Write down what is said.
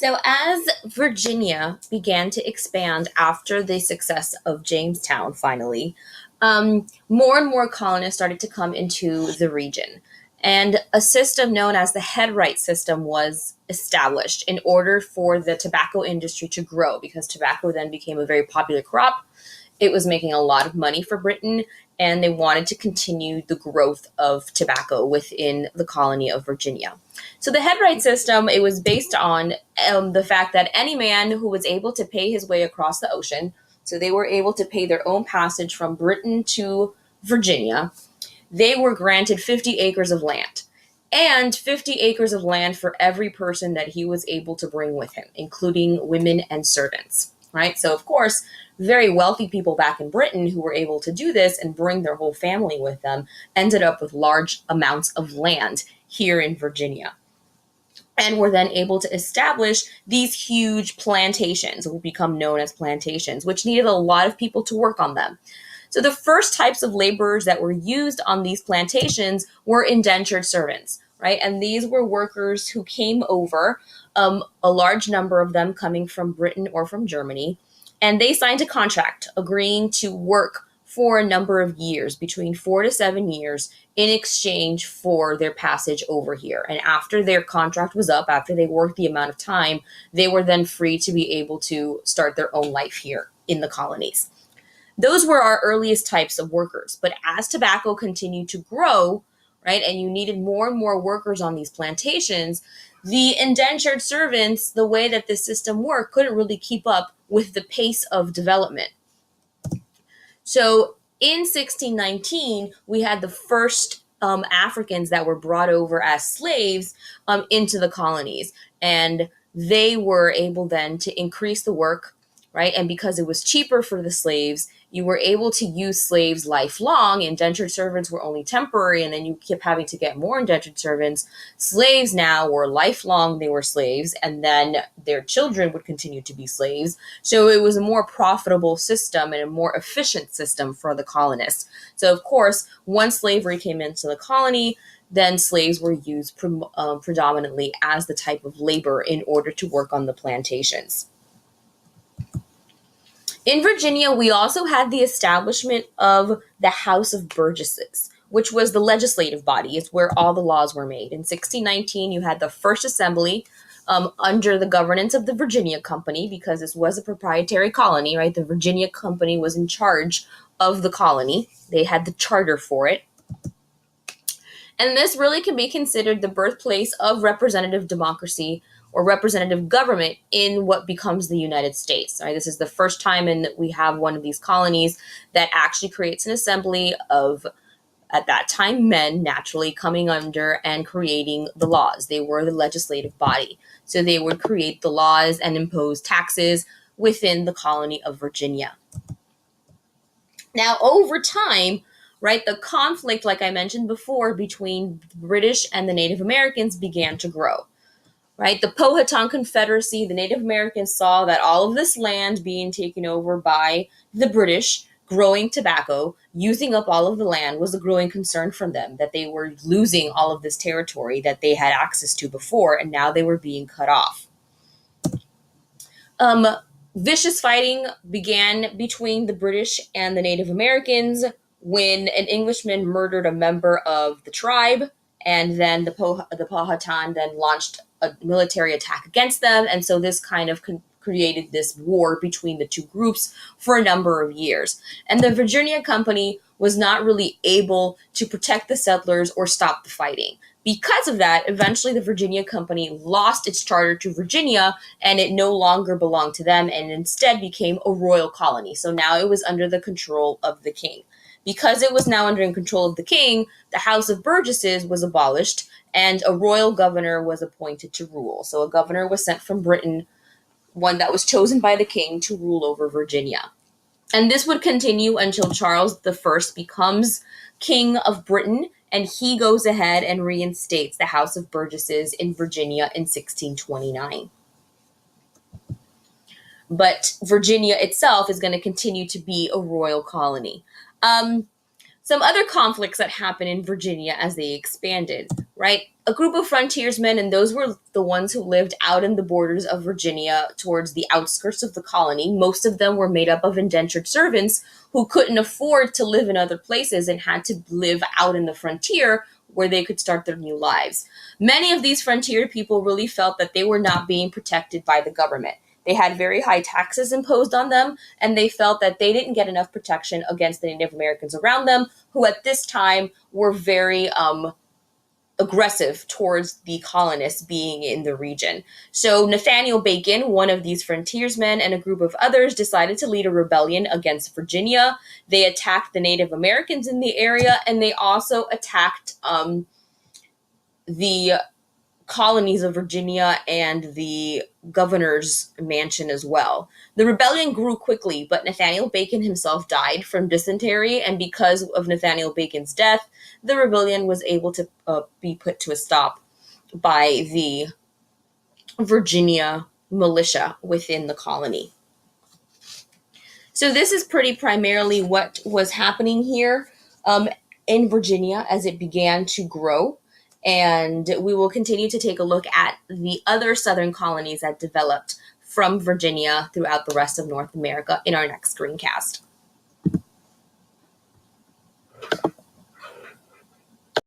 So, as Virginia began to expand after the success of Jamestown, finally, more and more colonists started to come into the region. And a system known as the headright system was established in order for the tobacco industry to grow because tobacco then became a very popular crop. It was making a lot of money for Britain, and they wanted to continue the growth of tobacco within the colony of Virginia. So the headright system, it was based on the fact that any man who was able to pay his way across the ocean, so they were able to pay their own passage from Britain to Virginia, they were granted 50 acres of land. And 50 acres of land for every person that he was able to bring with him, including women and servants, right? So, of course, very wealthy people back in Britain who were able to do this and bring their whole family with them ended up with large amounts of land here in Virginia and were then able to establish these huge plantations, will become known as plantations, which needed a lot of people to work on them. So the first types of laborers that were used on these plantations were indentured servants, right? And these were workers who came over, a large number of them coming from Britain or from Germany, and they signed a contract agreeing to work for a number of years, between 4 to 7 years, in exchange for their passage over here. And after their contract was up, after they worked the amount of time, they were then free to be able to start their own life here in the colonies. Those were our earliest types of workers. But as tobacco continued to grow, right, and you needed more and more workers on these plantations, the indentured servants, the way that this system worked, couldn't really keep up with the pace of development. So in 1619, we had the first Africans that were brought over as slaves into the colonies. And they were able then to increase the work, right? And because it was cheaper for the slaves, you were able to use slaves lifelong. Indentured servants were only temporary, and then you kept having to get more indentured servants. Slaves now were lifelong, they were slaves, and then their children would continue to be slaves. So it was a more profitable system and a more efficient system for the colonists. So, of course, once slavery came into the colony, then slaves were used predominantly as the type of labor in order to work on the plantations. In Virginia, we also had the establishment of the House of Burgesses, which was the legislative body. It's where all the laws were made. In 1619, you had the first assembly under the governance of the Virginia Company, because this was a proprietary colony, right? The Virginia Company was in charge of the colony. They had the charter for it. And this really can be considered the birthplace of representative democracy or representative government in what becomes the United States. Right? This is the first time we have one of these colonies that actually creates an assembly of, at that time, men naturally coming under and creating the laws. They were the legislative body. So they would create the laws and impose taxes within the colony of Virginia. Now, over time, right, the conflict, like I mentioned before, between the British and the Native Americans began to grow. Right, the Powhatan Confederacy, the Native Americans saw that all of this land being taken over by the British, growing tobacco, using up all of the land, was a growing concern for them, that they were losing all of this territory that they had access to before, and now they were being cut off. Um, Vicious fighting began between the British and the Native Americans when an Englishman murdered a member of the tribe, and then the Powhatan then launched a military attack against them, and so this kind of created this war between the two groups for a number of years. And the Virginia Company was not really able to protect the settlers or stop the fighting. Because of that, eventually the Virginia Company lost its charter to Virginia, and it no longer belonged to them and instead became a royal colony. So now it was under the control of the king. Because it was now under control of the king, the House of Burgesses was abolished and a royal governor was appointed to rule. So a governor was sent from Britain, one that was chosen by the king to rule over Virginia. And this would continue until Charles I becomes King of Britain, and he goes ahead and reinstates the House of Burgesses in Virginia in 1629. But Virginia itself is going to continue to be a royal colony. So Some other conflicts that happened in Virginia as they expanded, right? A group of frontiersmen, and those were the ones who lived out in the borders of Virginia towards the outskirts of the colony. Most of them were made up of indentured servants who couldn't afford to live in other places and had to live out in the frontier where they could start their new lives. Many of these frontier people really felt that they were not being protected by the government. They had very high taxes imposed on them, and they felt that they didn't get enough protection against the Native Americans around them, who at this time were very aggressive towards the colonists being in the region. So Nathaniel Bacon, one of these frontiersmen, and a group of others decided to lead a rebellion against Virginia. They attacked the Native Americans in the area, and they also attacked the colonies of Virginia and the governor's mansion as well. The rebellion grew quickly, but Nathaniel Bacon himself died from dysentery, and because of Nathaniel Bacon's death, the rebellion was able to be put to a stop by the Virginia militia within the colony. So this is pretty primarily what was happening here in Virginia as it began to grow. And we will continue to take a look at the other southern colonies that developed from Virginia throughout the rest of North America in our next screencast.